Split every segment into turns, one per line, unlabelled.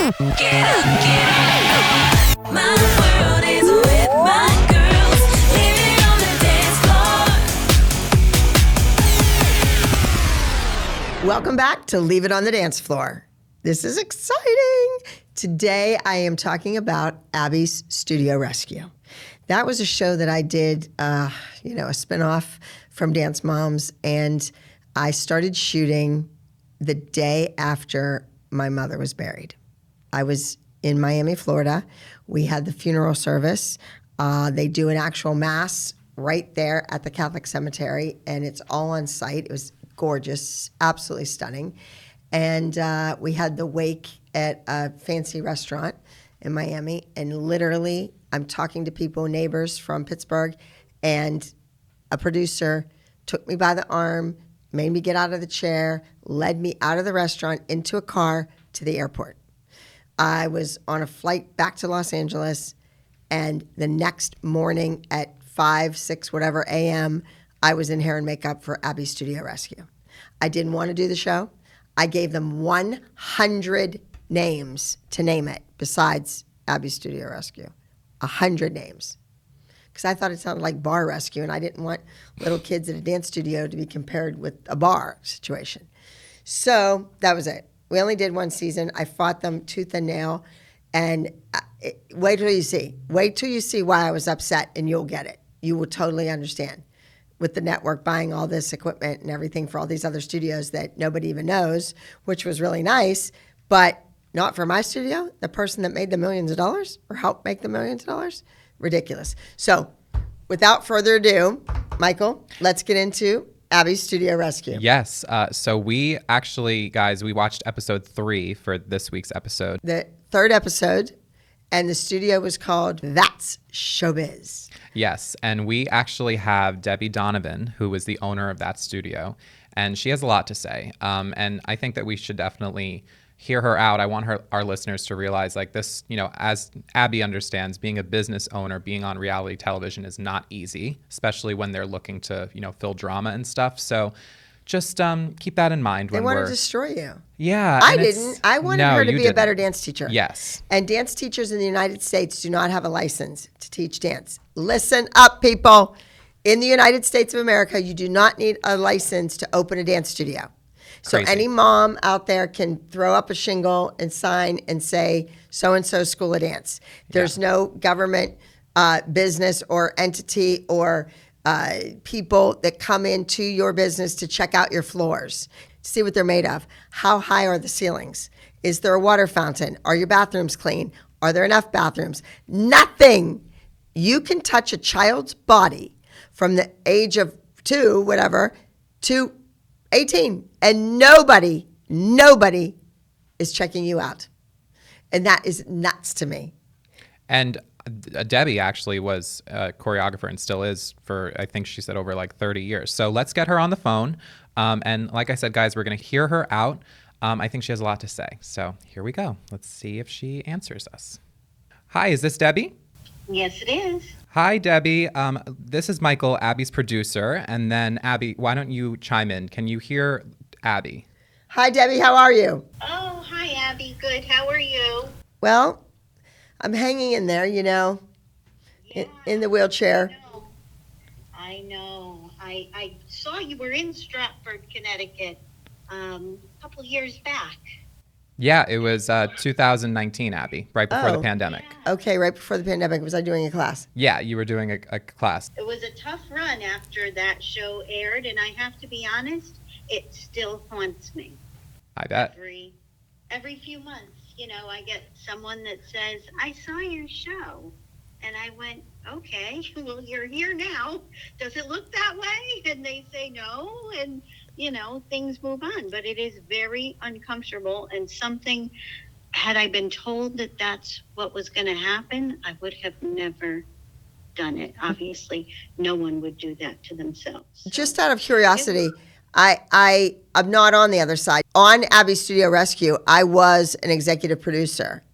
Get up, my world is with my girls, living on the dance floor.
Welcome back to Leave It on the Dance Floor. This is exciting. Today I am talking about Abby's Studio Rescue. That was a show that I did, a spinoff from Dance Moms, and I started shooting the day after my mother was buried. I was in Miami, Florida. We had the funeral service. They do an actual mass right there at the Catholic cemetery, and it's all on site. It was gorgeous, absolutely stunning. And we had the wake at a fancy restaurant in Miami, and literally I'm talking to people, neighbors from Pittsburgh, and a producer took me by the arm, made me get out of the chair, led me out of the restaurant into a car to the airport. I was on a flight back to Los Angeles, and the next morning at 5, 6, whatever a.m., I was in hair and makeup for Abby's Studio Rescue. I didn't want to do the show. I gave them 100 names to name it besides Abby's Studio Rescue. 100 names. Because I thought it sounded like bar rescue, and I didn't want little kids at a dance studio to be compared with a bar situation. So that was it. We only did one season. I fought them tooth and nail, and wait till you see. Wait till you see why I was upset, and you'll get it. You will totally understand. With the network buying all this equipment and everything for all these other studios that nobody even knows, which was really nice, but not for my studio, the person that made the millions of dollars or helped make the millions of dollars. Ridiculous. So without further ado, Michael, let's get into Abby's Studio Rescue.
Yes. So we actually, guys, we watched episode 3 for this week's episode.
The third episode, and the studio was called Thats Showbiz.
Yes. And we actually have Debbie Donovan, who is the owner of that studio, and she has a lot to say. And I think that we should definitely hear her out. I want our listeners to realize, like, this, as Abby understands, being a business owner, being on reality television is not easy, especially when they're looking to, fill drama and stuff. So just keep that in mind.
They want to destroy you.
Yeah.
I didn't. I wanted her to be a better dance teacher.
Yes.
And dance teachers in the United States do not have a license to teach dance. Listen up, people. In the United States of America, you do not need a license to open a dance studio. So
Crazy.
Any mom out there can throw up a shingle and sign and say, so-and-so school of dance. There's no government business or entity or people that come into your business to check out your floors, to see what they're made of. How high are the ceilings? Is there a water fountain? Are your bathrooms clean? Are there enough bathrooms? Nothing. You can touch a child's body from the age of 2, whatever, to 18, and nobody is checking you out. And that is nuts to me.
And Debbie actually was a choreographer and still is for, I think she said, over like 30 years. So let's get her on the phone. And like I said, guys, we're going to hear her out. I think she has a lot to say. So here we go. Let's see if she answers us. Hi, is this Debbie?
Yes, it is.
Hi, Debbie. This is Michael, Abby's producer. And then Abby, why don't you chime in? Can you hear Abby?
Hi, Debbie. How are you?
Oh, hi, Abby. Good. How are you?
Well, I'm hanging in there,
Yeah,
in the wheelchair.
I know. I saw you were in Stratford, Connecticut a couple of years back.
Yeah, it was 2019, Abby, right before the pandemic.
Yeah.
Okay, right before the pandemic. Was I doing a class?
Yeah, you were doing a class.
It was a tough run after that show aired, and I have to be honest, it still haunts me.
I bet.
Every few months, I get someone that says, I saw your show. And I went, okay, well, you're here now. Does it look that way? And they say no, and, things move on. But it is very uncomfortable, and something, had I been told that that's what was going to happen, I would have never done it. Obviously, no one would do that to themselves. So,
just out of curiosity, I'm not on the other side. On Abby's Studio Rescue, I was an executive producer.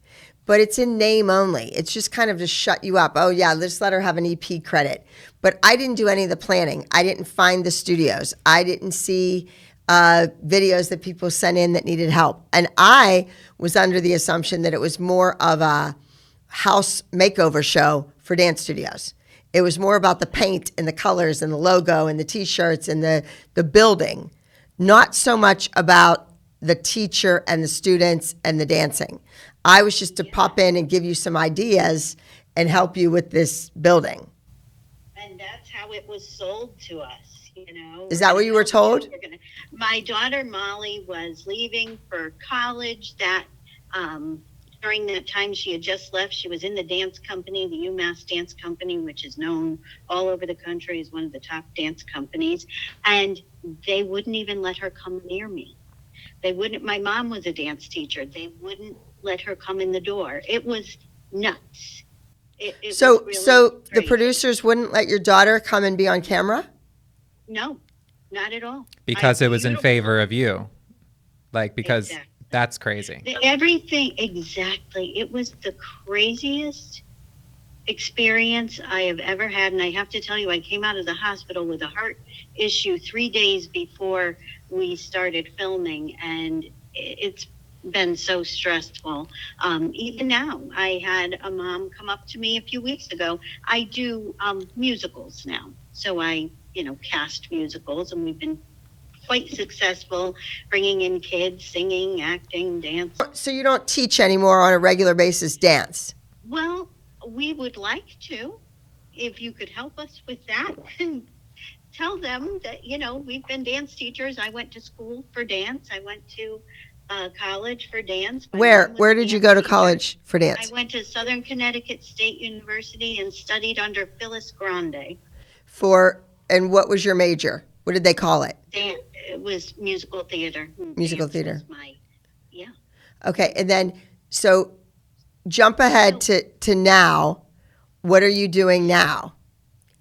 But it's in name only. It's just kind of to shut you up. Oh, yeah, let's let her have an EP credit. But I didn't do any of the planning. I didn't find the studios. I didn't see videos that people sent in that needed help. And I was under the assumption that it was more of a house makeover show for dance studios. It was more about the paint and the colors and the logo and the T-shirts and the building, not so much about the teacher and the students and the dancing. I was just to pop in and give you some ideas and help you with this building.
And that's how it was sold to us, you know.
Is that what you were told?
My daughter Molly was leaving for college. That during that time she had just left. She was in the dance company, the UMass Dance Company, which is known all over the country as one of the top dance companies. And they wouldn't even let her come near me. They wouldn't. My mom was a dance teacher. They wouldn't let her come in the door. It was nuts. It
So,
was really
so the
crazy.
producers wouldn't let your daughter come and be on camera?
No, not at all.
Because it was in
Beautiful.
favor of you. Like, because
Exactly.
that's crazy.
Everything, exactly. It was the craziest experience I have ever had. And I have to tell you, I came out of the hospital with a heart issue 3 days before we started filming. And it's been so stressful. Even now, I had a mom come up to me a few weeks ago. I do musicals now. So I, cast musicals, and we've been quite successful bringing in kids, singing, acting, dance.
So you don't teach anymore on a regular basis dance?
Well, we would like to, if you could help us with that. Tell them that, we've been dance teachers. I went to school for dance. I went to college for dance. My
Where
mom was
where
a
did you
dance
go to
teacher.
college for
I
dance?
went to Southern Connecticut State University and studied under Phyllis Grande.
And what was your major? What did they call it?
It was musical theater.
Musical
Dance
theater.
was yeah.
Okay, and then so jump ahead to now. What are you doing now?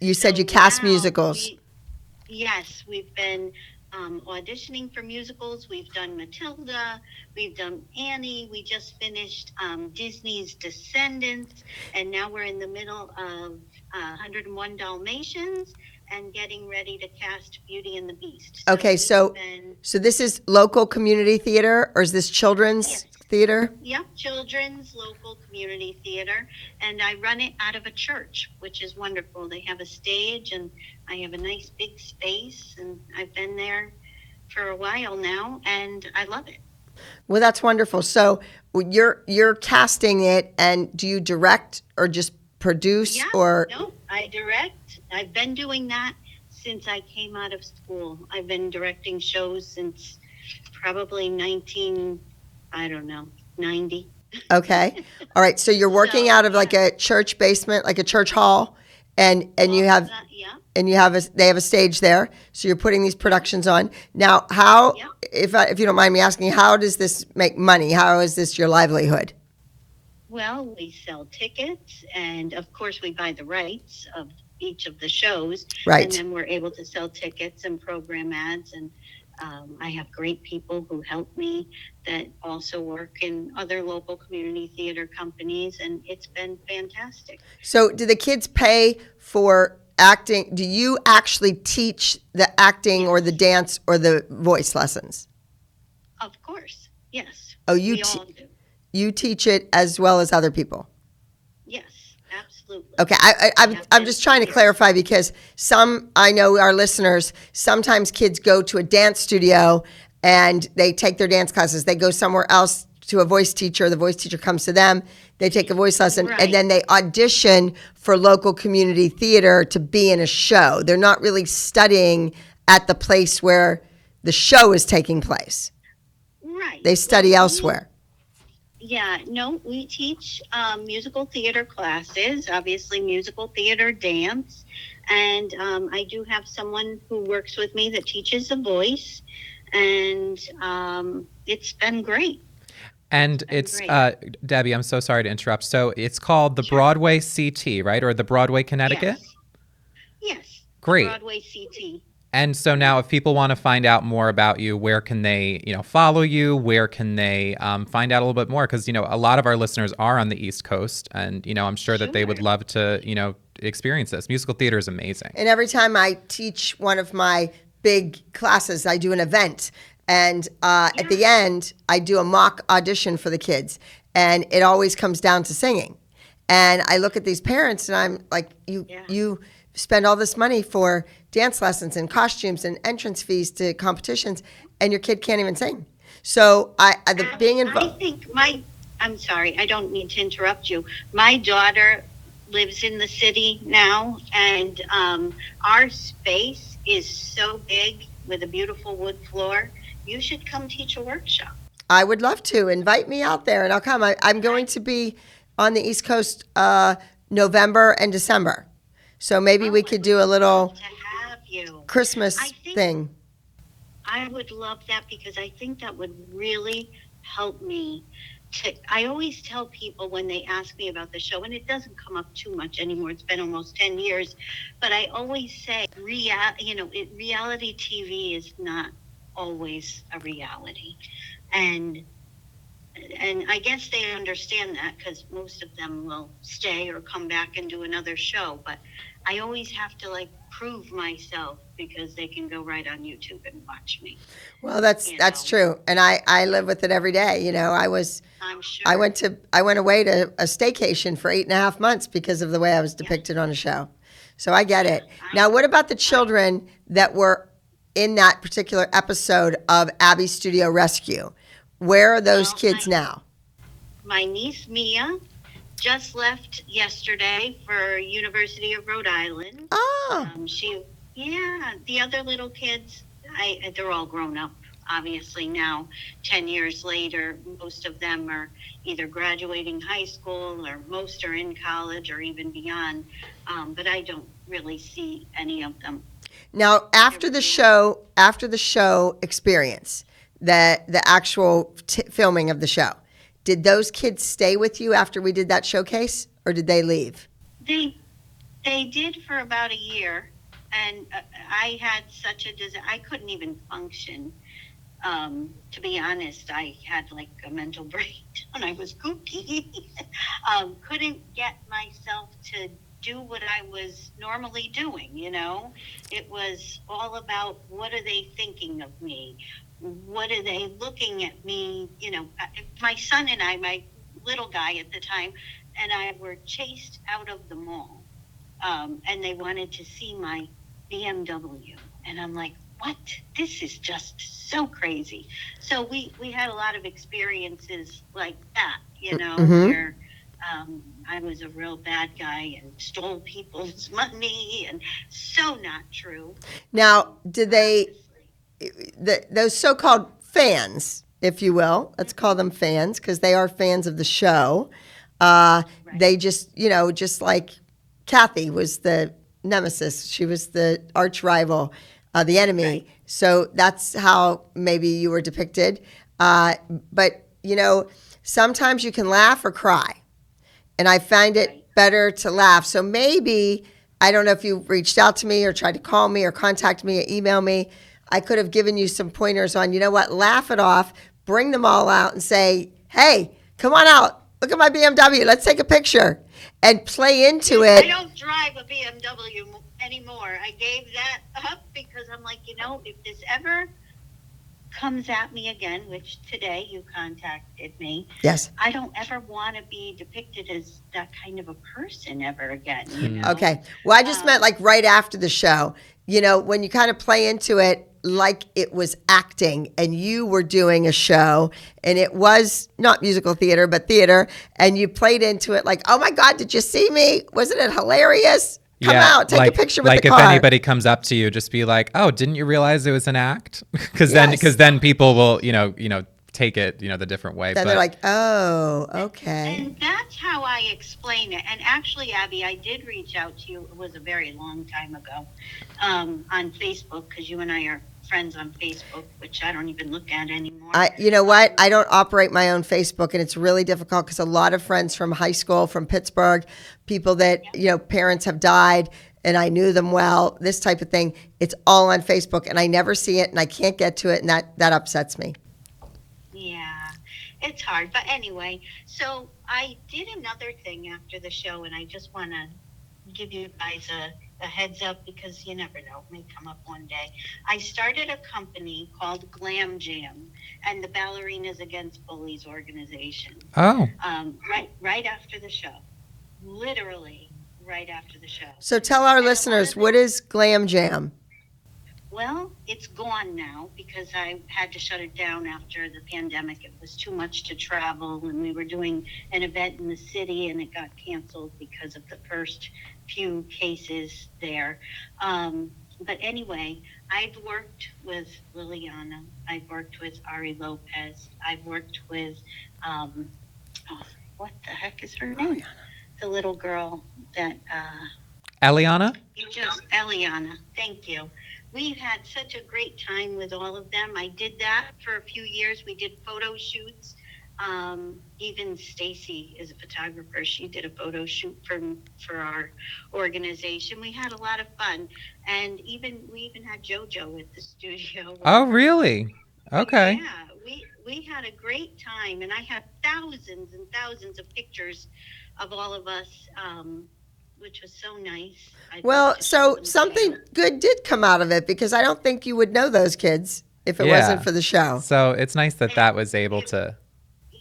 You said
So
you cast
now
musicals.
Yes, we've been auditioning for musicals. We've done Matilda. We've done Annie. We just finished Disney's Descendants. And now we're in the middle of 101 Dalmatians and getting ready to cast Beauty and the Beast.
Okay, so
we've been-
so this is local community theater, or is this children's
Yes.
theater?
Yep, children's local community theater, and I run it out of a church, which is wonderful. They have a stage, and I have a nice big space, and I've been there for a while now, and I love it.
Well, that's wonderful. So you're casting it, and do you direct or just produce
Yeah,
or?
no, I direct. I've been doing that since I came out of school. I've been directing shows since probably 90.
Okay. All right. So you're working
So,
out of like a church basement, like a church hall, and you have
Yeah.
and they have a stage there. So you're putting these productions on. Now, how
Yeah.
if you don't mind me asking, how does this make money? How is this your livelihood?
Well, we sell tickets, and of course, we buy the rights of each of the shows.
Right.
And then we're able to sell tickets and program ads. And I have great people who help me that also work in other local community theater companies, and it's been fantastic.
So do the kids pay for acting? Do you actually teach the acting or the dance or the voice lessons?
Of course, yes.
Oh, you
we all do.
You teach it as well as other people.
Yes, absolutely.
Okay, I'm just trying to clarify because I know our listeners, sometimes kids go to a dance studio and they take their dance classes. They go somewhere else to a voice teacher. The voice teacher comes to them. They take a voice lesson,
Right.
and then they audition for local community theater to be in a show. They're not really studying at the place where the show is taking place.
Right.
They study elsewhere.
Yeah, no, we teach musical theater classes, obviously musical theater dance. And I do have someone who works with me that teaches the voice. And it's been great.
And it's,
great.
Debbie, I'm so sorry to interrupt. So it's called the Broadway CT, right? Or the Broadway Connecticut?
Yes.
Great.
Broadway CT.
And so now if people want to find out more about you, where can they, follow you? Where can they find out a little bit more? Because, a lot of our listeners are on the East Coast, and, I'm sure that they would
Sure.
love to, experience this. Musical theater is amazing.
And every time I teach one of my big classes. I do an event. And at the end, I do a mock audition for the kids. And it always comes down to singing. And I look at these parents and I'm like, you spend all this money for dance lessons and costumes and entrance fees to competitions, and your kid can't even sing. So being involved.
I think I'm sorry, I don't mean to interrupt you. My daughter lives in the city now, and our space is so big with a beautiful wood floor. You should come teach a workshop.
I would love to. Invite me out there, and I'll come. I'm going to be on the East Coast November and December. So maybe we could do a little
to have you.
Christmas thing.
I would love that, because I think that would really help me. I always tell people when they ask me about the show, and it doesn't come up too much anymore. It's been almost 10 years. But I always say, reality TV is not always a reality. And I guess they understand that, because most of them will stay or come back and do another show. But I always have to prove myself, because they can go right on YouTube and watch me.
Well, that's true, and I live with it every day.
I'm sure.
I went away to a staycation for 8.5 months because of the way I was depicted on a show. So I get it. Now, what about the children that were in that particular episode of Abby's Studio Rescue? Where are those kids now?
My niece Mia just left yesterday for University of Rhode Island.
Oh.
The other little kids, they're all grown up, obviously now. 10 years later, most of them are either graduating high school, or most are in college, or even beyond. But I don't really see any of them.
Now, after the show experience, the actual filming of the show, did those kids stay with you after we did that showcase, or did they leave?
They did for about a year, and I had such I couldn't even function. To be honest, I had a mental breakdown. I was kooky. Couldn't get myself to do what I was normally doing, It was all about, what are they thinking of me? What are they looking at me? My son and my little guy at the time, and I were chased out of the mall. And they wanted to see my BMW. And I'm like, what? This is just so crazy. So we had a lot of experiences like that, where I was a real bad guy and stole people's money, and so not true.
Now, did those so-called fans, if you will, let's call them fans, because they are fans of the show, right. They just, just like Kathy was the nemesis. She was the arch rival, the enemy. Right. So that's how maybe you were depicted. But, sometimes you can laugh or cry. And I find it better to laugh. So maybe, I don't know if you reached out to me or tried to call me or contact me or email me. I could have given you some pointers on, laugh it off, bring them all out and say, hey, come on out. Look at my BMW. Let's take a picture and play into it.
I don't drive a BMW anymore. I gave that up because I'm like, if this ever comes at me again, which today you contacted me.
Yes.
I don't ever want to be depicted as that kind of a person ever again.
Okay. Well, I just meant right after the show, when you kind of play into it like it was acting and you were doing a show and it was not musical theater, but theater, and you played into it like, oh my God, did you see me? Wasn't it hilarious? Come out, take a picture with the car.
Like if anybody comes up to you, just be like, "Oh, didn't you realize it was an act?" Because then people will, take it, the different way.
Then they're like, "Oh, okay."
And that's how I explain it. And actually, Abby, I did reach out to you. It was a very long time ago on Facebook, because you and I are friends on Facebook, which I don't even look at anymore.
You know what? I don't operate my own Facebook, and it's really difficult because a lot of friends from high school, from Pittsburgh, people that, parents have died, and I knew them well, this type of thing, it's all on Facebook, and I never see it, and I can't get to it, and that upsets me.
Yeah, it's hard. But anyway, so I did another thing after the show, and I just want to give you guys a heads up because you never know, it may come up one day. I started a company called Glam Jam and the Ballerinas Against Bullies organization.
Oh,
Right after the show, literally right after the show.
So tell our
And a lot
listeners,
of
what is Glam Jam?
Well, it's gone now because I had to shut it down after the pandemic. It was too much to travel, and we were doing an event in the city, and it got canceled because of the first few cases there. But anyway, I've worked with Liliana. I've worked with Ari Lopez. I've worked with, oh, what the heck is her name? The little girl that
Eliana?
Eliana. Thank you. We've had such a great time with all of them. I did that for a few years. We did photo shoots. Even Stacy is a photographer. She did a photo shoot for our organization. We had a lot of fun, and we even had JoJo at the studio.
Oh, really? Okay.
Yeah, we had a great time, and I have thousands and thousands of pictures of all of us. Which was so nice.
Well, so something good did come out of it because I don't think you would know those kids if it
Yeah.
wasn't for the show.
So it's nice that that was able to.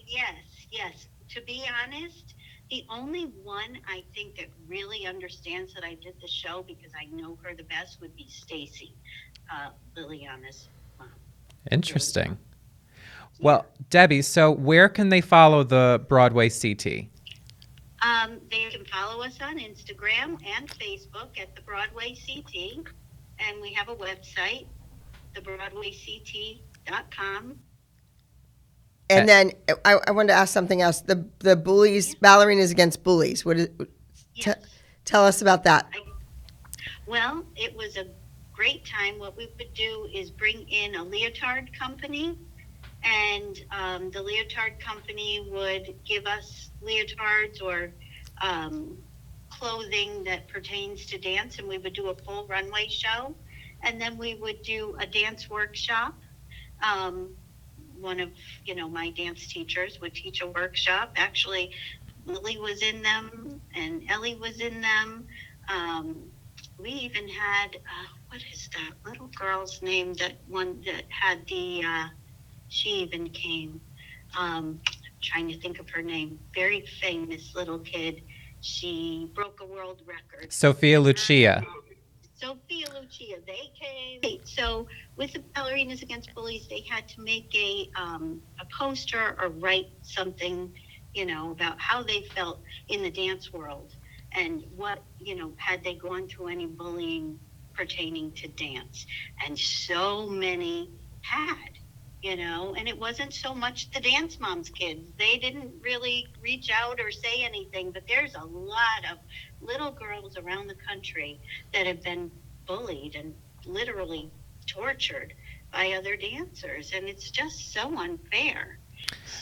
Yes. To be honest, the only one I think that really understands that I did the show because I know her the best would be Stacy, Liliana's mom.
Interesting. Well, Debbie, so where can they follow the Broadway CT?
They can follow us on Instagram and Facebook at the Broadway CT, and we have a website, thebroadwayct.com.
And then I wanted to ask something else. The bullies, Ballerinas Against Bullies.
Yes.
Tell us about that.
Well, it was a great time. What we would do is bring in a leotard company, and the leotard company would give us leotards or clothing that pertains to dance, and we would do a full runway show. And then we would do a dance workshop. One of, my dance teachers would teach a workshop. Actually, Lily was in them, and Ellie was in them. We even had, what is that little girl's name? That one that had the, she even came. Trying to think of her name. Very famous little kid. She broke a world record.
Sophia Lucia.
Sophia Lucia, they came. So with the Ballerinas Against Bullies, they had to make a poster or write something, about how they felt in the dance world and what, had they gone through any bullying pertaining to dance. And so many had. And it wasn't so much the dance moms kids. They didn't really reach out or say anything, but there's a lot of little girls around the country that have been bullied and literally tortured by other dancers, and it's just so unfair.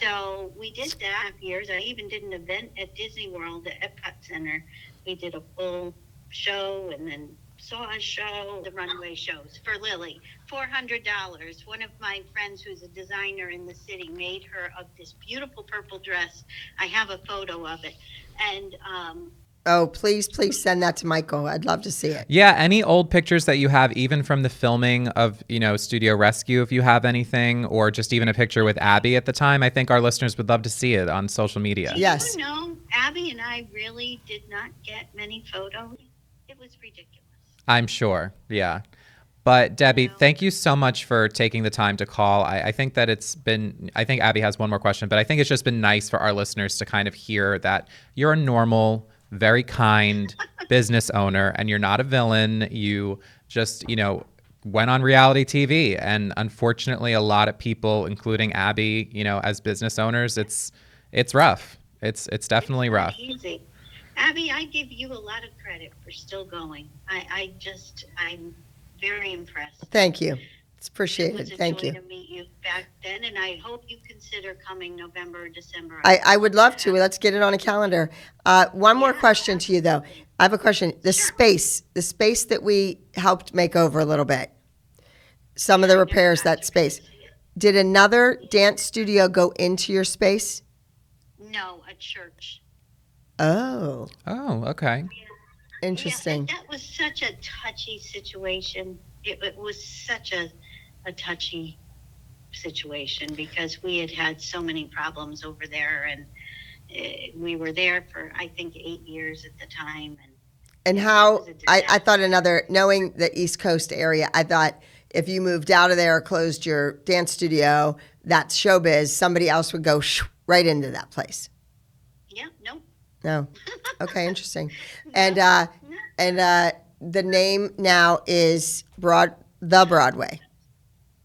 So we did that for years. I even did an event at Disney World at Epcot Center. We did a full show and then saw a show, the runway shows for Lily, $400. One of my friends who's a designer in the city made her of this beautiful purple dress. I have a photo of it. And
Oh, please send that to Michael. I'd love to see it.
Yeah, any old pictures that you have, even from the filming of, Studio Rescue, if you have anything, or just even a picture with Abby at the time, I think our listeners would love to see it on social media.
Yes.
Abby and I really did not get many photos. It was ridiculous.
I'm sure, yeah. But Debbie, thank you so much for taking the time to call. I think that I think Abby has one more question, but I think it's just been nice for our listeners to kind of hear that you're a normal, very kind business owner and you're not a villain. You just, went on reality TV, and unfortunately a lot of people, including Abby, as business owners, it's rough. It's definitely rough.
Easy. Abby, I give you a lot of credit for still going. I'm very impressed.
Thank you. It's appreciated.
It was a
Thank
joy
you.
to meet you back then, and I hope you consider coming November or December.
I would love to. Let's get it on a calendar. One more question to you, though. I have a question. The space that we helped make over a little bit, some of the repairs, that space. Did another dance studio go into your space?
No, a church.
Oh.
Oh, okay.
Interesting.
Yeah, that was such a touchy situation. It was such a touchy situation because we had so many problems over there, and we were there for, I think, 8 years at the time.
And
it
how
was a disaster.
I thought knowing the East Coast area, I thought if you moved out of there or closed your dance studio, That's Showbiz, somebody else would go right into that place.
Yeah, nope.
No. Okay, interesting.
No.
And the name now is the Broadway.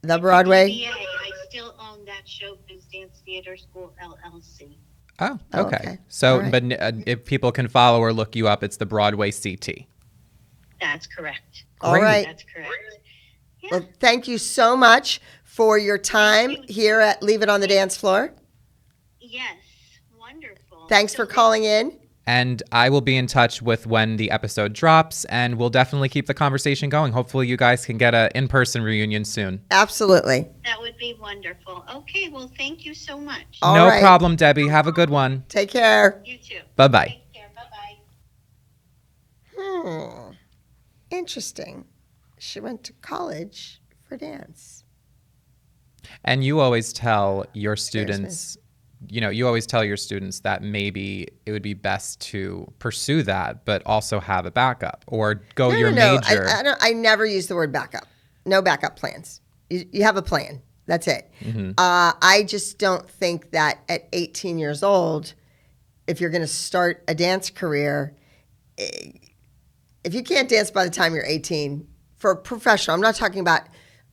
The Broadway.
DBA. I still own That Showbiz Dance Theater School, LLC.
Oh,
Oh,
okay.
okay.
So,
All right.
but if people can follow or look you up, it's the Broadway CT.
That's correct.
All
Great.
right.
That's correct. Yeah.
Well, thank you so much for your time here at Leave It on the Dance Floor.
Yes. Wonderful.
Thanks
So
for calling in.
And I will be in touch with when the episode drops, and we'll definitely keep the conversation going. Hopefully you guys can get an in-person reunion soon.
Absolutely.
That would be wonderful. Okay, well, thank you so much.
All
No
right.
problem, Debbie. Have a good one.
Take care.
You too.
Bye-bye.
Take care. Bye-bye.
Interesting. She went to college for dance.
And you always tell your students, that maybe it would be best to pursue that, but also have a backup or go your major.
I never use the word backup. No backup plans. You have a plan. That's it.
Mm-hmm.
I just don't think that at 18 years old, if you're going to start a dance career, if you can't dance by the time you're 18, for a professional, I'm not talking about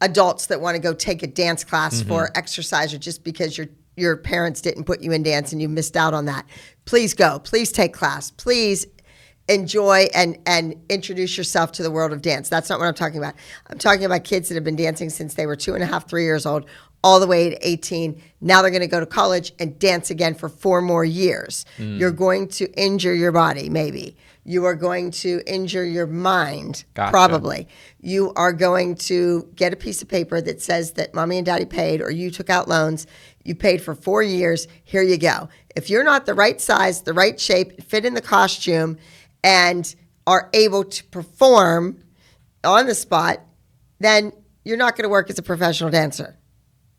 adults that want to go take a dance class for exercise or just because your parents didn't put you in dance and you missed out on that. Please go. Please take class. Please enjoy and introduce yourself to the world of dance. That's not what I'm talking about. I'm talking about kids that have been dancing since they were 2.5, 3 years old, all the way to 18. Now they're going to go to college and dance again for 4 more years. You're going to injure your body, maybe. You are going to injure your mind,
Gotcha.
probably. You are going to get a piece of paper that says that mommy and daddy paid or you took out loans. You paid for 4 years. Here you go. If you're not the right size, the right shape, fit in the costume, and are able to perform on the spot, then you're not going to work as a professional dancer.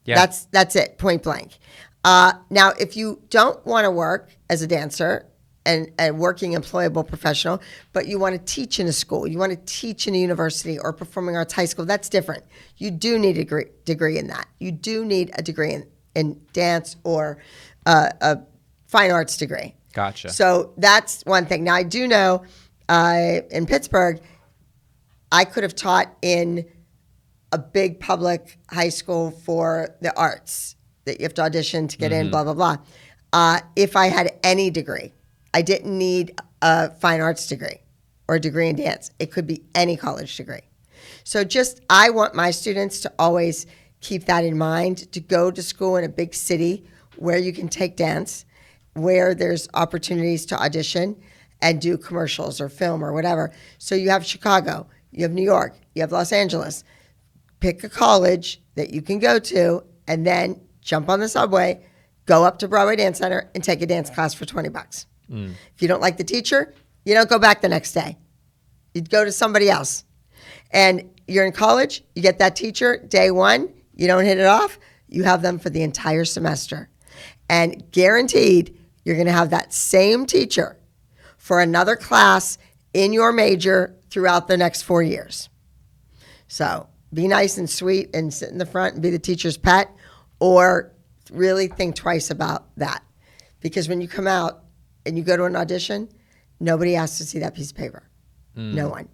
Yeah.
That's it, point blank. Now, if you don't want to work as a dancer and a working employable professional, but you want to teach in a school, you want to teach in a university or performing arts high school, that's different. You do need a degree in that. You do need a degree in dance or a fine arts degree.
Gotcha.
So that's one thing. Now, I do know in Pittsburgh, I could have taught in a big public high school for the arts that you have to audition to get in, blah, blah, blah. If I had any degree, I didn't need a fine arts degree or a degree in dance. It could be any college degree. So I want my students to always keep that in mind, to go to school in a big city where you can take dance, where there's opportunities to audition and do commercials or film or whatever. So you have Chicago, you have New York, you have Los Angeles. Pick a college that you can go to and then jump on the subway, go up to Broadway Dance Center and take a dance class for $20. If you don't like the teacher, you don't go back the next day. You'd go to somebody else. And you're in college, you get that teacher day one, you don't hit it off, you have them for the entire semester. And guaranteed, you're going to have that same teacher for another class in your major throughout the next 4 years. So be nice and sweet and sit in the front and be the teacher's pet, or really think twice about that. Because when you come out and you go to an audition, nobody asks to see that piece of paper. No one.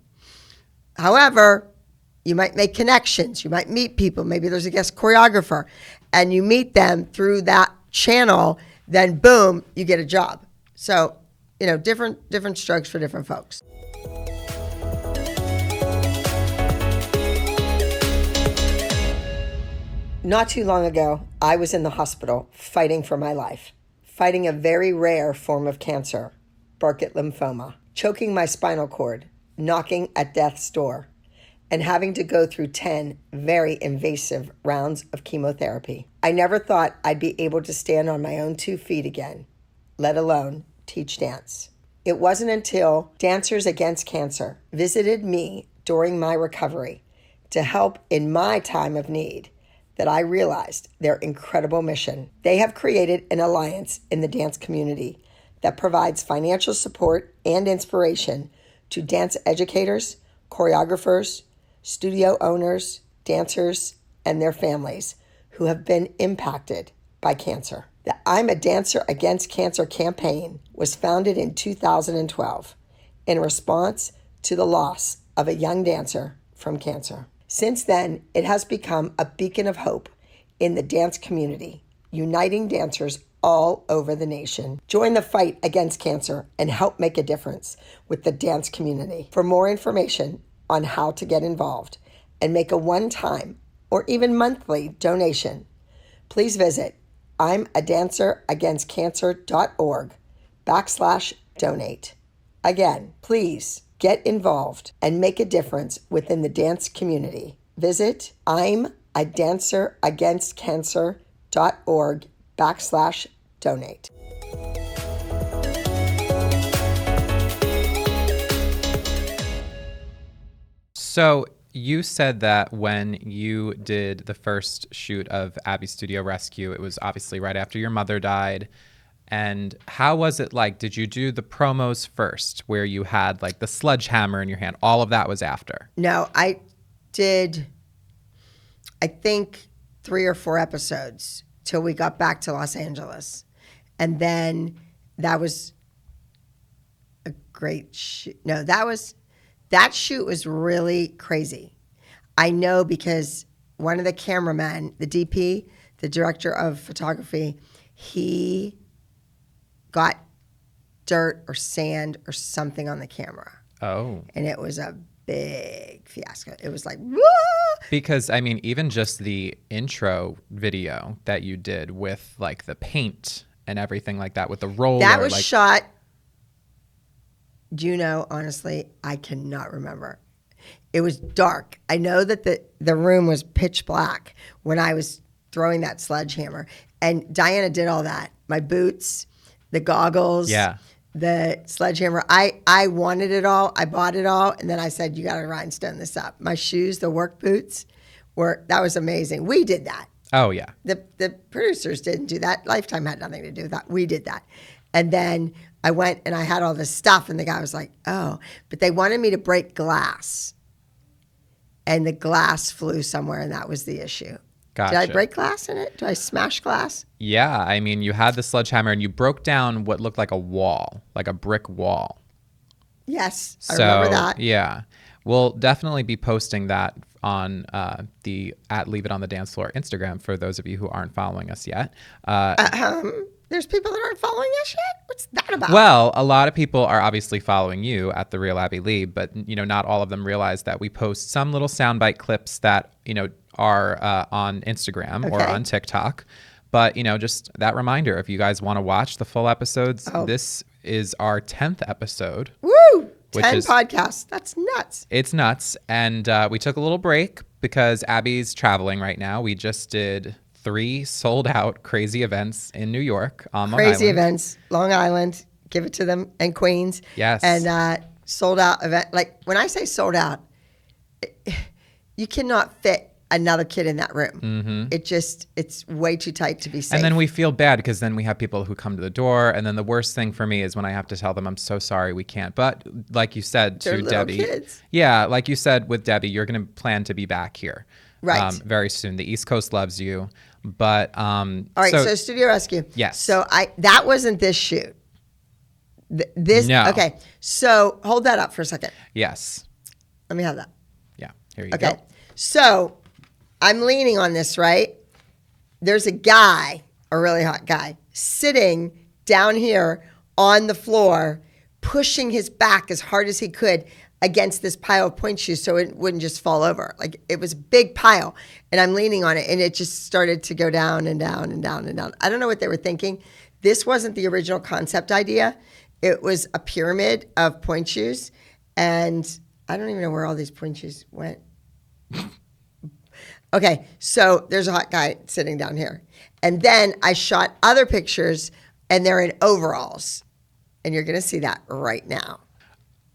However, you might make connections. You might meet people. Maybe there's a guest choreographer, and you meet them through that channel. Then, boom, you get a job. So, different strokes for different folks. Not too long ago, I was in the hospital fighting for my life, fighting a very rare form of cancer, Burkitt lymphoma, choking my spinal cord, knocking at death's door, and having to go through 10 very invasive rounds of chemotherapy. I never thought I'd be able to stand on my own 2 feet again, let alone teach dance. It wasn't until Dancers Against Cancer visited me during my recovery to help in my time of need that I realized their incredible mission. They have created an alliance in the dance community that provides financial support and inspiration to dance educators, choreographers, studio owners, dancers, and their families who have been impacted by cancer. The I'm a Dancer Against Cancer campaign was founded in 2012 in response to the loss of a young dancer from cancer. Since then, it has become a beacon of hope in the dance community, uniting dancers all over the nation. Join the fight against cancer and help make a difference with the dance community. For more information on how to get involved and make a one-time or even monthly donation, please visit I'mADancerAgainstCancer.org/donate. Again, please get involved and make a difference within the dance community. Visit I'mADancerAgainstCancer.org/donate.
So you said that when you did the first shoot of Abby's Studio Rescue, it was obviously right after your mother died. And how was it like? Did you do the promos first where you had like the sledgehammer in your hand? All of that was after?
No, I did, I think 3 or 4 episodes till we got back to Los Angeles. And then that was a great shoot. No, that shoot was really crazy. I know because one of the cameramen, the DP, the director of photography, he got dirt or sand or something on the camera.
Oh.
And it was a big fiasco. It was like, whoa!
Because, I mean, even just the intro video that you did with like the paint and everything like that with the roller.
That was
like,
shot, do you know, honestly, I cannot remember. It was dark. I know that the room was pitch black when I was throwing that sledgehammer. And Diana did all that. My boots, the goggles, the sledgehammer. I wanted it all. I bought it all. And then I said, you got to rhinestone this up. My shoes, the work boots, that was amazing. We did that.
Oh, yeah.
The producers didn't do that. Lifetime had nothing to do with that. We did that. And then I went and I had all this stuff. And the guy was like, oh. But they wanted me to break glass. And the glass flew somewhere, and that was the issue.
Gotcha.
Did I break glass in it? Did I smash glass?
Yeah. I mean, you had the sledgehammer and you broke down what looked like a wall, like a brick wall.
Yes, I remember that.
Yeah. We'll definitely be posting that on the @Leave It on the Dance Floor Instagram for those of you who aren't following us yet.
There's people that aren't following us yet? What's that about?
Well, a lot of people are obviously following you at The Real Abby Lee, but, you know, not all of them realize that we post some little soundbite clips that, you know, are on Instagram or on TikTok. But, you know, just that reminder, if you guys want to watch the full episodes, this is our 10th episode.
Woo! 10 podcasts. That's nuts.
It's nuts. And we took a little break because Abby's traveling right now. We just did 3 sold-out crazy events in New York on Long Island.
Crazy events, Long Island, give it to them, and Queens.
Yes.
And sold-out event. Like, when I say sold out, you cannot fit another kid in that room. Mm-hmm. It's way too tight to be safe.
And then we feel bad because then we have people who come to the door, and then the worst thing for me is when I have to tell them, I'm so sorry, we can't. But like you said to Debbie,
kids.
Yeah, like you said with Debbie, you're going to plan to be back here.
Right.
Very soon. The East Coast loves you. But
all right, so Studio Rescue.
Yes.
So that wasn't this shoot.
No.
Okay. So hold that up for a second.
Yes.
Let me have that.
Yeah. Here you go.
Okay. So I'm leaning on this, right? There's a guy, a really hot guy, sitting down here on the floor, pushing his back as hard as he could against this pile of point shoes so it wouldn't just fall over. Like, it was a big pile, and I'm leaning on it, and it just started to go down and down and down and down. I don't know what they were thinking. This wasn't the original concept idea. It was a pyramid of point shoes, and I don't even know where all these point shoes went. Okay, so there's a hot guy sitting down here. And then I shot other pictures, and they're in overalls. And you're going to see that right now.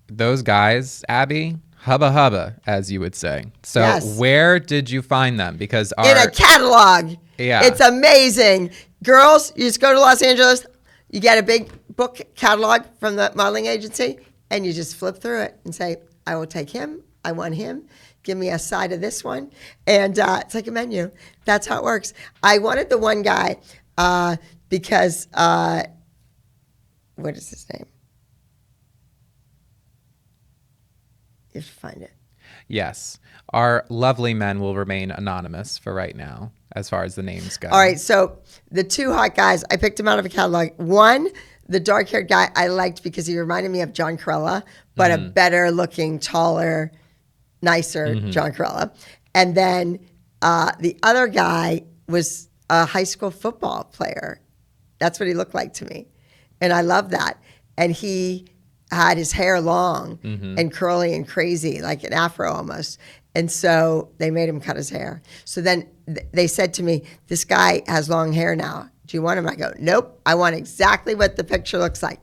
Those guys, Abby, hubba hubba, as you would say. So
Yes.
where did you find them? Because
In a catalog.
Yeah.
It's amazing. Girls, you just go to Los Angeles, you get a big book catalog from the modeling agency, and you just flip through it and say, I will take him. I want him. Give me a side of this one. And it's like a menu. That's how it works. I wanted the one guy because, what is his name? You have to find it.
Yes. Our lovely men will remain anonymous for right now, as far as the names go.
All right, so the two hot guys, I picked them out of a catalog. One, the dark-haired guy, I liked because he reminded me of John Corella, but a better-looking, taller, nicer John Corella. And then the other guy was a high school football player. That's what he looked like to me. And I love that. And he had his hair long and curly and crazy, like an afro almost. And so they made him cut his hair. So then they said to me, this guy has long hair now. Do you want him? I go, nope. I want exactly what the picture looks like.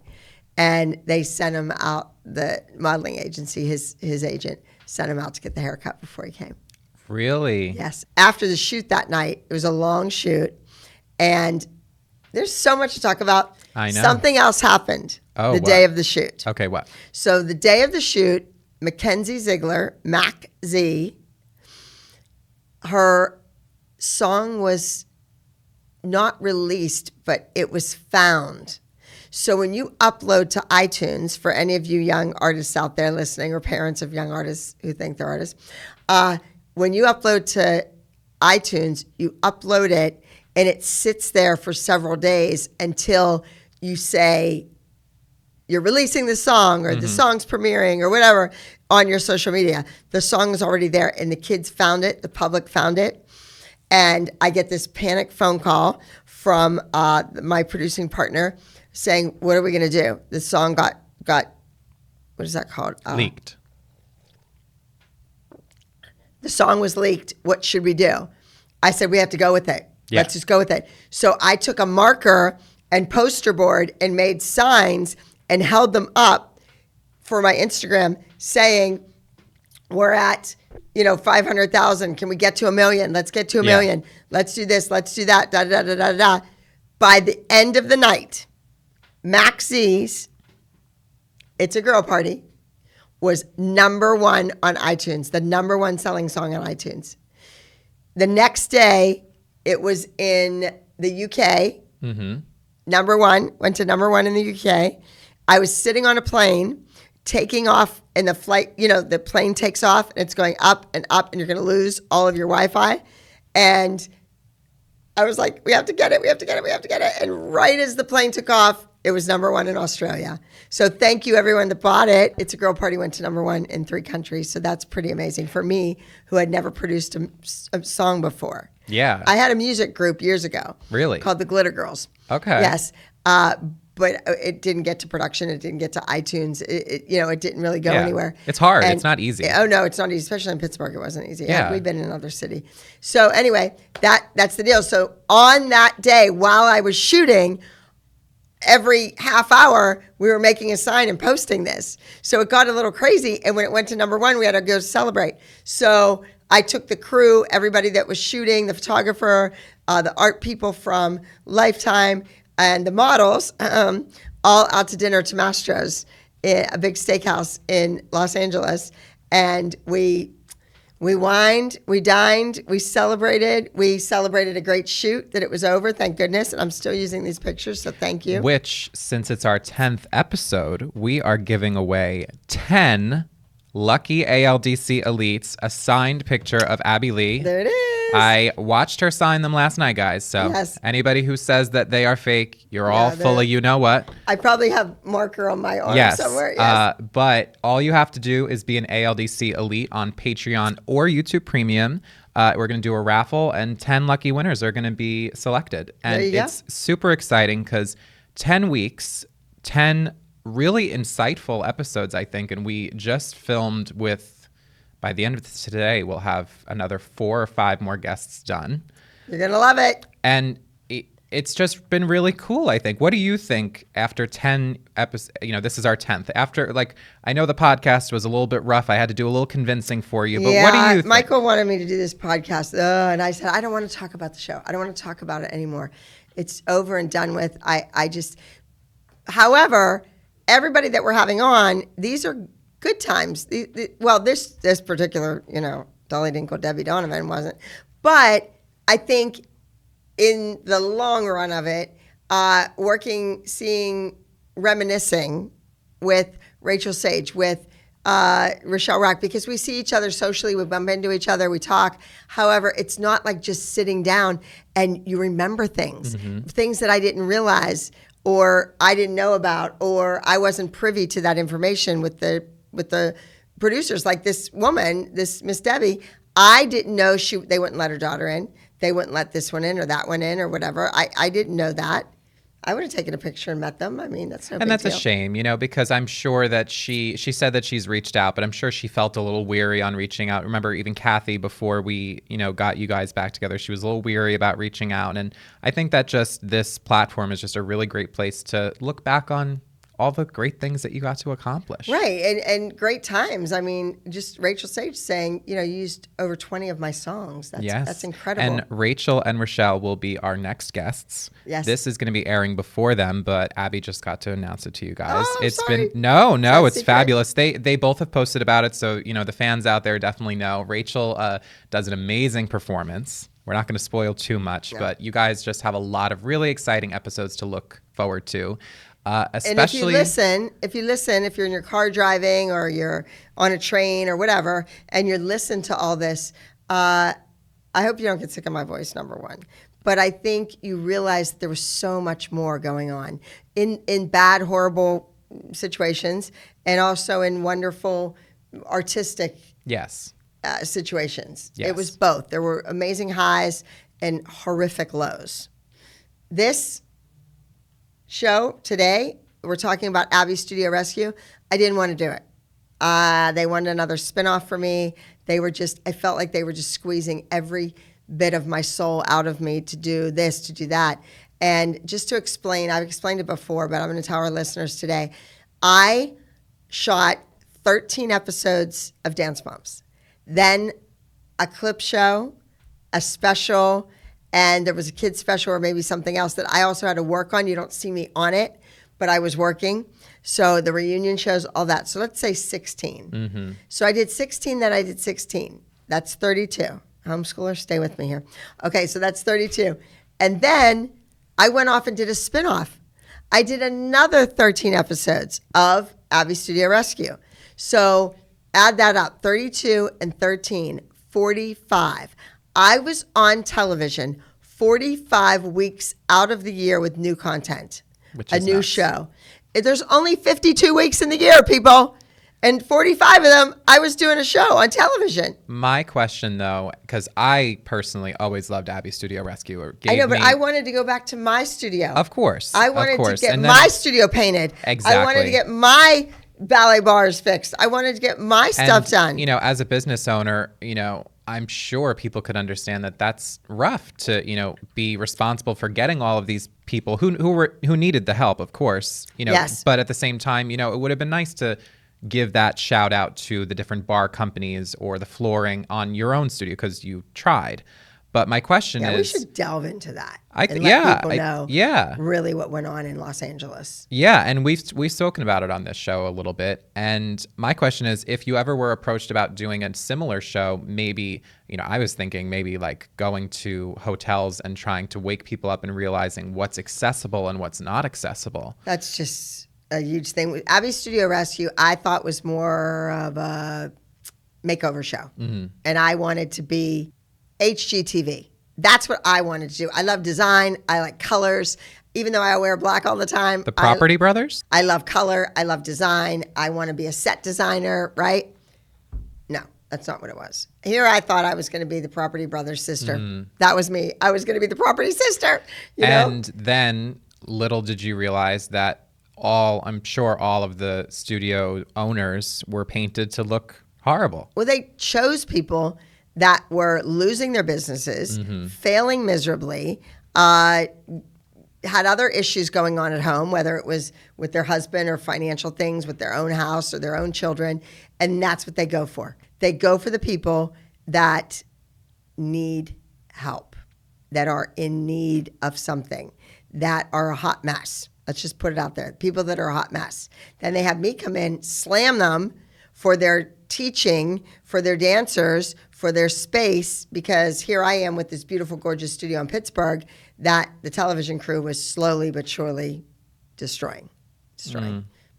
And they sent him out, the modeling agency, his agent, sent him out to get the haircut before he came.
Really?
Yes. After the shoot that night, it was a long shoot. And there's so much to talk about.
I know.
Something else happened
Oh,
the
what?
day of the shoot.
Okay, what?
So the day of the shoot, Mackenzie Ziegler, Mac Z, her song was not released, but it was found. So when you upload to iTunes, for any of you young artists out there listening, or parents of young artists who think they're artists, when you upload to iTunes, you upload it and it sits there for several days until you say you're releasing the song or the song's premiering or whatever on your social media. The song is already there and the kids found it, the public found it. And I get this panic phone call from my producing partner saying, what are we going to do? The song got what is that called?
Leaked.
The song was leaked. What should we do? I said, we have to go with it.
Yeah.
Let's just go with it. So I took a marker and poster board and made signs and held them up for my Instagram saying, we're at, 500,000. Can we get to 1 million? Let's get to a
Yeah.
million. Let's do this. Let's do that. Da, da, da, da, da. By the end of the night, Max Z's It's a Girl Party was number one on iTunes, the number one selling song on iTunes. The next day, it was in the UK. Number one, went to number one in the UK. I was sitting on a plane, taking off, and the flight, the plane takes off, and it's going up, and you're going to lose all of your Wi-Fi. And I was like, we have to get it, we have to get it, we have to get it. And right as the plane took off, it was number one in Australia. So thank you, everyone that bought it. It's a Girl Party went to number one in 3 countries. So that's pretty amazing for me, who had never produced a song before.
Yeah.
I had a music group years ago.
Really?
Called the Glitter Girls.
Okay.
Yes. But it didn't get to production. It didn't get to iTunes. It didn't really go
Yeah.
anywhere.
It's hard.
And-
It's not easy.
Oh, no, it's not easy. Especially in Pittsburgh, it wasn't easy.
Yeah.
We've been in another city. So anyway, that's the deal. So on that day, while I was shooting, every half hour, we were making a sign and posting this. So it got a little crazy. And when it went to number one, we had to go celebrate. So I took the crew, everybody that was shooting, the photographer, the art people from Lifetime, and the models, all out to dinner to Mastro's, a big steakhouse in Los Angeles. And we wined, we dined, we celebrated a great shoot that it was over, thank goodness. And I'm still using these pictures, so thank you.
Which, since it's our 10th episode, we are giving away 10 lucky ALDC elites, a signed picture of Abby Lee.
There it is.
I watched her sign them last night, guys. So
Yes.
anybody who says that they are fake, you're all full
they're-
of you know what.
I probably have marker on my arm
Yes.
somewhere. Yes.
But all you have to do is be an ALDC elite on Patreon or YouTube Premium. We're going to do a raffle, and 10 lucky winners are going to be selected. And
There you go.
it's super exciting because 10 weeks, 10 really insightful episodes, I think. And we just filmed with, by the end of today, we'll have another 4 or 5 more guests done.
You're going to love it.
And it's just been really cool, I think. What do you think after 10 episodes? This is our 10th. After, I know the podcast was a little bit rough. I had to do a little convincing for you, but what do you think?
Michael wanted me to do this podcast, and I said, I don't want to talk about the show. I don't want to talk about it anymore. It's over and done with. However, everybody that we're having on, these are good times. This particular, Dolly Dinkle, Debbie Donovan wasn't. But I think in the long run of it, reminiscing with Rachel Sage, with Rochelle Rock, because we see each other socially, we bump into each other, we talk. However, it's not like just sitting down and you remember things, things that I didn't realize or I didn't know about, or I wasn't privy to that information with the producers. Like this woman, this Miss Debbie, I didn't know they wouldn't let her daughter in. They wouldn't let this one in or that one in or whatever. I didn't know that. I would have taken a picture and met them. I mean, that's no big deal.
And that's a shame, because I'm sure that she said that she's reached out, but I'm sure she felt a little weary on reaching out. Remember, even Kathy, before we, got you guys back together, she was a little weary about reaching out. And I think that just this platform is just a really great place to look back on all the great things that you got to accomplish.
Right, and great times. I mean, just Rachel Sage saying, you used over 20 of my songs. That's incredible.
And Rachel and Rochelle will be our next guests.
Yes.
This is going to be airing before them, but Abby just got to announce it to you guys.
Oh,
it's
sorry.
been no, it's
secret.
fabulous. They both have posted about it, so the fans out there definitely know. Rachel does an amazing performance. We're not going to spoil too much, but you guys just have a lot of really exciting episodes to look forward to. Especially,
and if you listen, if you're in your car driving or you're on a train or whatever, and you listen to all this, I hope you don't get sick of my voice, number one. But I think you realize there was so much more going on in bad, horrible situations, and also in wonderful, artistic situations.
Yes.
It was both. There were amazing highs and horrific lows. This show today, we're talking about Abby's Studio Rescue. I didn't want to do it. They wanted another spinoff for me. I felt like they were just squeezing every bit of my soul out of me to do this, to do that. And just to explain, I've explained it before, but I'm going to tell our listeners today. I shot 13 episodes of Dance Moms, then a clip show, a special, and there was a kid's special or maybe something else that I also had to work on. You don't see me on it, but I was working. So the reunion shows, all that. So let's say 16. So I did 16, then I did 16. That's 32. Homeschoolers, stay with me here. Okay, so that's 32. And then I went off and did a spinoff. I did another 13 episodes of Abby Studio Rescue. So add that up, 32 and 13, 45. I was on television 45 weeks out of the year with new content,
Which is
a new
nuts.
show. There's only 52 weeks in the year, people. And 45 of them, I was doing a show on television.
My question, though, because I personally always loved Abby Studio Rescue.
I know, but I wanted to go back to my studio.
Of course.
I wanted to get
And then-
my studio painted.
Exactly.
I wanted to get my ballet bars fixed. I wanted to get my stuff done.
As a business owner, I'm sure people could understand that that's rough to, be responsible for getting all of these people who needed the help, of course,
Yes.
But at the same time, it would have been nice to give that shout out to the different bar companies or the flooring on your own studio because you tried. But my question is,
we should delve into that.
Let
people know really what went on in Los Angeles.
Yeah, and we've spoken about it on this show a little bit. And my question is, if you ever were approached about doing a similar show, maybe, I was thinking maybe like going to hotels and trying to wake people up and realizing what's accessible and what's not accessible.
That's just a huge thing. Abby Studio Rescue, I thought was more of a makeover show. And I wanted to be HGTV. That's what I wanted to do. I love design. I like colors. Even though I wear black all the time.
The Property Brothers?
I love color. I love design. I want to be a set designer, right? No, that's not what it was. Here I thought I was going to be the Property Brothers sister. That was me. I was going to be the Property sister.
And then little did you realize that I'm sure all of the studio owners were painted to look horrible.
Well, they chose people that were losing their businesses, failing miserably, had other issues going on at home, whether it was with their husband or financial things with their own house or their own children. And that's what they go for. They go for the people that need help, that are in need of something, that are a hot mess. Let's just put it out there. People that are a hot mess. Then they have me come in, slam them for their teaching, for their dancers, for their space, because here I am with this beautiful, gorgeous studio in Pittsburgh that the television crew was slowly but surely destroying.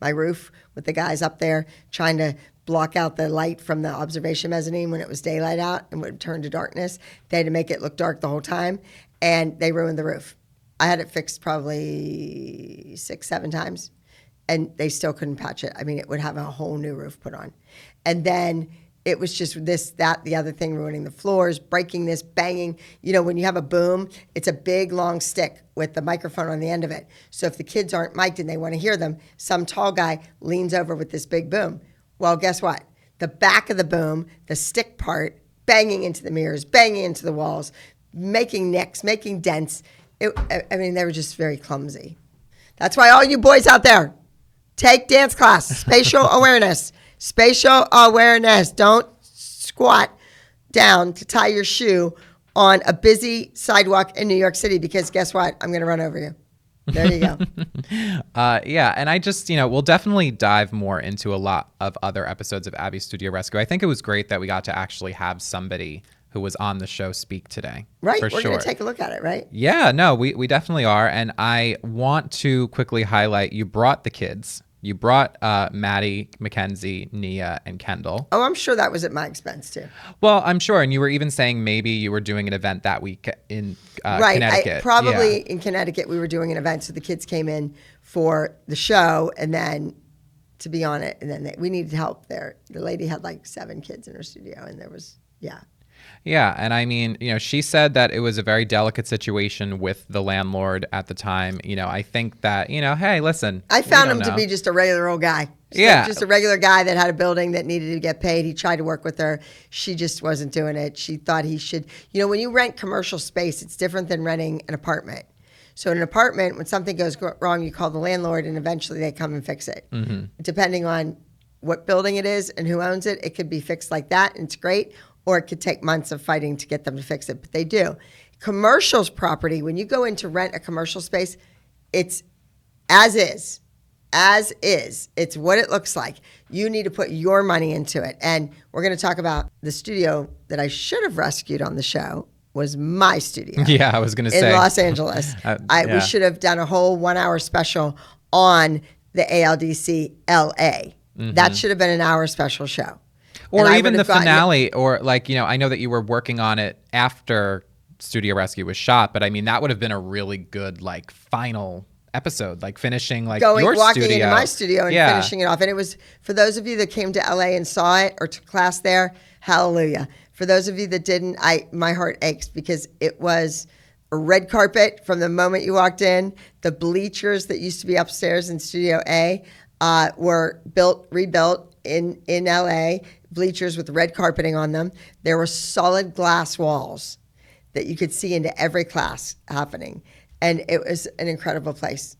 My roof with the guys up there trying to block out the light from the observation mezzanine when it was daylight out and would turn to darkness. They had to make it look dark the whole time, and they ruined the roof. I had it fixed probably 6-7 times, and they still couldn't patch it. I mean, it would have a whole new roof put on. And then it was just this, that, the other thing, ruining the floors, breaking this, banging. You know, when you have a boom, it's a big, long stick with the microphone on the end of it. So if the kids aren't mic'd and they want to hear them, some tall guy leans over with this big boom. Well, guess what? The back of the boom, the stick part, banging into the mirrors, banging into the walls, making nicks, making dents. I mean, they were just very clumsy. That's why all you boys out there, take dance class, spatial awareness. Spatial awareness. Don't squat down to tie your shoe on a busy sidewalk in New York City, because guess what? I'm going to run over you. There you go.
Yeah, and I just, we'll definitely dive more into a lot of other episodes of Abby's Studio Rescue. I think it was great that we got to actually have somebody who was on the show speak today.
Right.
For
We're
sure.
going to take a look at it, right?
Yeah, no, we definitely are. And I want to quickly highlight, you brought the kids. You brought Maddie, Mackenzie, Nia, and Kendall.
Oh, I'm sure that was at my expense too.
Well, I'm sure. And you were even saying maybe you were doing an event that week in Connecticut.
Probably
Yeah.
in Connecticut, we were doing an event. So the kids came in for the show and then to be on it. And then we needed help there. The lady had like 7 kids in her studio, and there was,
Yeah, and I mean, she said that it was a very delicate situation with the landlord at the time. I think that, hey, listen.
I found him to be just a regular old guy. Just a regular guy that had a building that needed to get paid. He tried to work with her. She just wasn't doing it. She thought he should. When you rent commercial space, it's different than renting an apartment. So in an apartment, when something goes wrong, you call the landlord and eventually they come and fix it. Mm-hmm. Depending on what building it is and who owns it, it could be fixed like that and it's great. Or it could take months of fighting to get them to fix it, but they do. Commercials property, when you go in to rent a commercial space, it's as is. As is. It's what it looks like. You need to put your money into it. And we're going to talk about the studio that I should have rescued on the show was my studio.
Yeah, I was going to say.
In Los Angeles. We should have done a whole 1-hour special on the ALDC LA. Mm-hmm. That should have been an hour special show.
Or even the finale, or I know that you were working on it after Studio Rescue was shot, but I mean, that would have been a really good, final episode, finishing, your
walking
studio.
into my studio and finishing it off. And it was, for those of you that came to LA and saw it or took class there, hallelujah. For those of you that didn't, my heart aches because it was a red carpet from the moment you walked in. The bleachers that used to be upstairs in Studio A were rebuilt in LA. Bleachers with red carpeting on them. There were solid glass walls that you could see into every class happening. And it was an incredible place.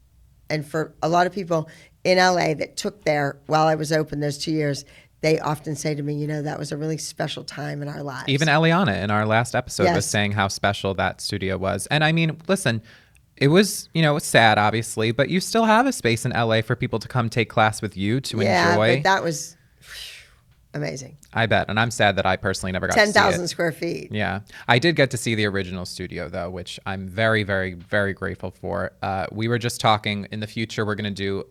And for a lot of people in LA that took there while I was open those 2 years, they often say to me, that was a really special time in our lives.
Even Eliana in our last episode was saying how special that studio was. And I mean, listen, it was, it's sad, obviously, but you still have a space in LA for people to come take class with you to enjoy.
Yeah, but that was amazing.
I bet. And I'm sad that I personally never got to see it.
10,000 square feet.
Yeah. I did get to see the original studio, though, which I'm very, very, very grateful for. We were just talking, in the future, we're going to do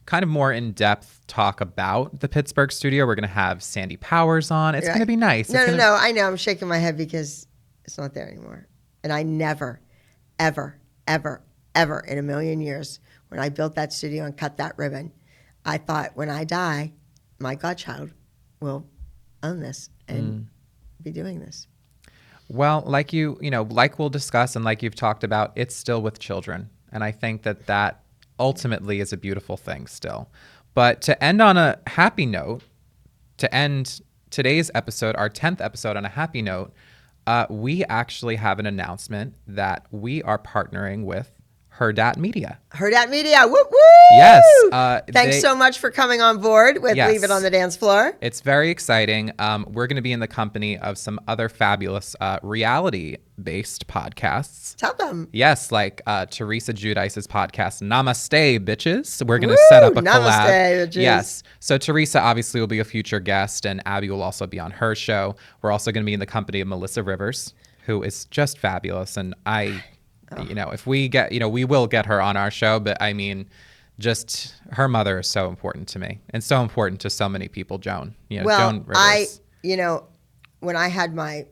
kind of more in-depth talk about the Pittsburgh studio. We're going to have Sandy Powers on. It's going to be nice.
No, I know. I'm shaking my head because it's not there anymore. And I never, ever, ever, ever in a million years, when I built that studio and cut that ribbon, I thought, when I die, my godchild will own this and be doing this.
Well, like we'll discuss and like you've talked about, it's still with children. And I think that ultimately is a beautiful thing still. But to end on a happy note, to end today's episode, our 10th episode on a happy note, we actually have an announcement that we are partnering with Herdat Media.
Herdat Media. Woo woo.
Yes.
Thanks so much for coming on board with
Yes.
Leave It on the Dance Floor.
It's very exciting. We're going to be in the company of some other fabulous reality-based podcasts.
Tell them.
Yes, like Teresa Giudice's podcast, Namaste, Bitches. We're going to set up a
Namaste,
collab.
bitches.
Yes. So Teresa obviously will be a future guest, and Abby will also be on her show. We're also going to be in the company of Melissa Rivers, who is just fabulous. And if we get, we will get her on our show, but I mean, just her mother is so important to me and so important to so many people, Joan. Joan Rivers.
When I had my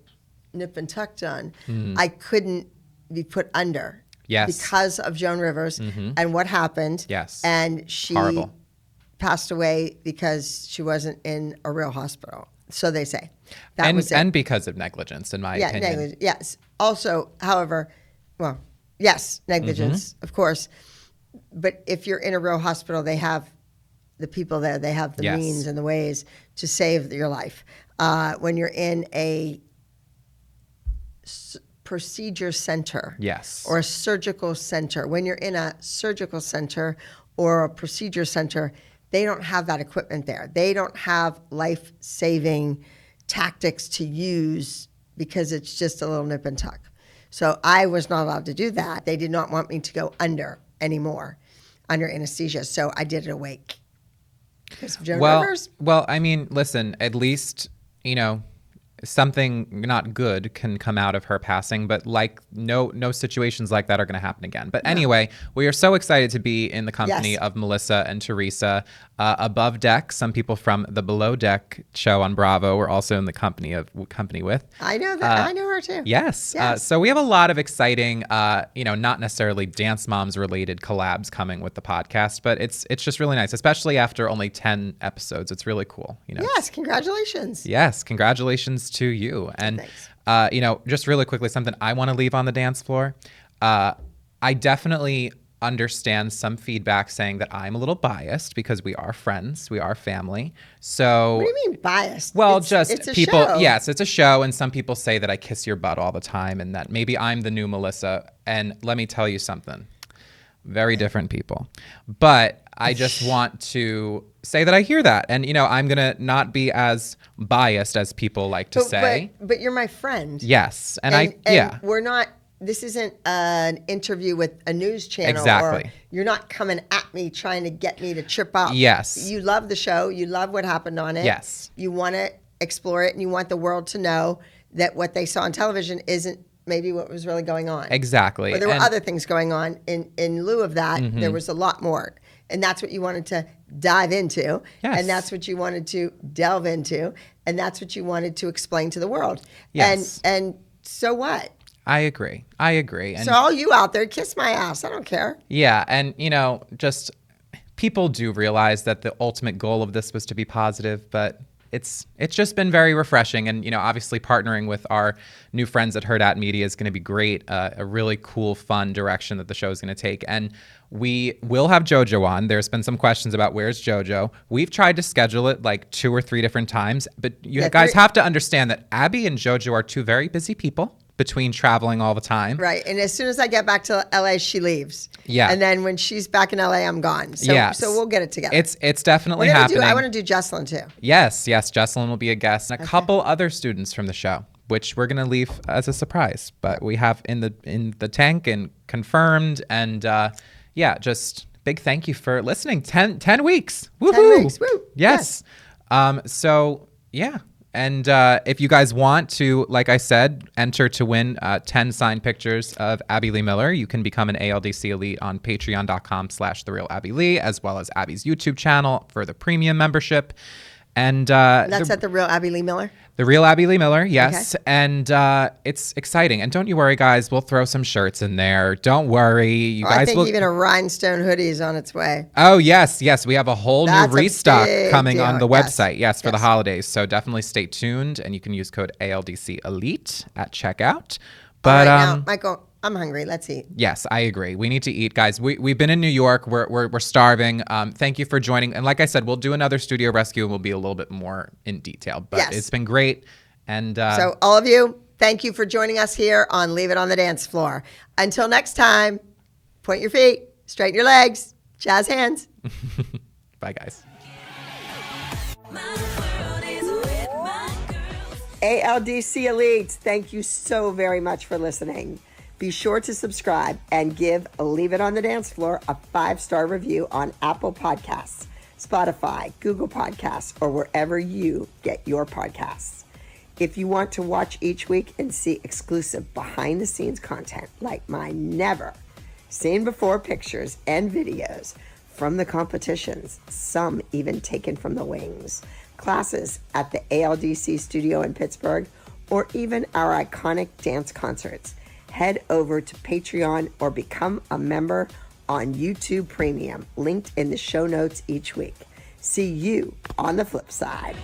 nip and tuck done, I couldn't be put under.
Yes.
Because of Joan Rivers and what happened.
Yes.
And she
Horrible.
passed away because she wasn't in a real hospital. So they say. That was it.
And because of negligence, in my opinion.
Negligence. Yes. Also, however, yes, negligence, of course. But if you're in a real hospital, they have the people there. They have the
Yes.
means and the ways to save your life. When you're in a procedure center,
Yes.
or a surgical center, when you're in a surgical center or a procedure center, they don't have that equipment there. They don't have life-saving tactics to use because it's just a little nip and tuck. So I was not allowed to do that. They did not want me to go under anymore, under anesthesia. So I did it awake. Because of Joan Rivers.
Well, I mean, listen, at least, something not good can come out of her passing, but like no situations like that are going to happen again. But anyway, we are so excited to be in the company
Yes.
of Melissa and Teresa. Above Deck, some people from the Below Deck show on Bravo were also in the company with.
I know that. I know her too.
Yes.
Yes.
So we have a lot of exciting, not necessarily Dance Moms related collabs coming with the podcast, but it's just really nice, especially after only 10 episodes. It's really cool.
Yes, congratulations.
Yes, congratulations to you. And, just really quickly, something I want to leave on the dance floor. I definitely understand some feedback saying that I'm a little biased because we are friends, we are family. So
What do you mean biased?
well,
it's a
people.
show.
Yes, it's a show, and some people say that I kiss your butt all the time, and that maybe I'm the new Melissa. And let me tell you something: very different people. But I just want to say that I hear that, and I'm gonna not be as biased as people like to say.
But you're my friend.
Yes, and
we're not. This isn't an interview with a news channel.
Exactly.
Or you're not coming at me trying to get me to trip up.
Yes.
You love the show. You love what happened on it.
Yes.
You want to explore it, and you want the world to know that what they saw on television isn't maybe what was really going on.
Exactly.
But there were other things going on. In lieu of that, there was a lot more. And that's what you wanted to dive into.
Yes.
And that's what you wanted to delve into. And that's what you wanted to explain to the world.
Yes.
And so what?
I agree. And
So all you out there, kiss my ass. I don't care.
yeah, and just people do realize that the ultimate goal of this was to be positive, but it's just been very refreshing. And obviously partnering with our new friends at Herdat Media is going to be great. A really cool, fun direction that the show is going to take. And we will have JoJo on. There's been some questions about where's JoJo. We've tried to schedule it like 2 or 3 different times, but you guys have to understand that Abby and JoJo are 2 very busy people between traveling all the time.
Right. And as soon as I get back to LA, she leaves.
Yeah.
And then when she's back in LA, I'm gone. So,
Yes.
so we'll get it together.
It's definitely
We're gonna
happening.
I want to do Jocelyn too.
Yes, Jesselyn will be a guest, and a couple other students from the show, which we're gonna leave as a surprise. But we have in the tank and confirmed, and just big thank you for listening. 10 weeks. Woohoo!
10 weeks. Woo.
Yes. So yeah. And if you guys want to, like I said, enter to win 10 signed pictures of Abby Lee Miller, you can become an ALDC Elite on patreon.com/TheRealAbbyLee, as well as Abby's YouTube channel for the premium membership. And
That's at the real Abby Lee Miller.
The Real Abby Lee Miller, yes. Okay. And it's exciting. And don't you worry, guys. We'll throw some shirts in there. Don't worry. You guys
I think
will...
even a rhinestone hoodie is on its way.
Oh, yes. We have a whole new restock coming
deal.
on the website, for the holidays. So definitely stay tuned. And you can use code ALDC Elite at checkout. But
all right, now, Michael, I'm hungry. Let's eat.
Yes, I agree. We need to eat, guys. We've been in New York. We're starving. Thank you for joining. And like I said, we'll do another studio rescue and we'll be a little bit more in detail. But It's been great. And
so all of you, thank you for joining us here on Leave It on the Dance Floor. Until next time. Point your feet, straighten your legs, jazz hands.
Bye, guys.
My world is with my girls.
ALDC Elites, thank you so very much for listening. Be sure to subscribe and give Leave It on the Dance Floor a 5-star review on Apple Podcasts, Spotify, Google Podcasts, or wherever you get your podcasts. If you want to watch each week and see exclusive behind-the-scenes content like my never seen before pictures and videos from the competitions, some even taken from the wings, classes at the ALDC studio in Pittsburgh, or even our iconic dance concerts, head over to Patreon or become a member on YouTube Premium, linked in the show notes each week. See you on the flip side.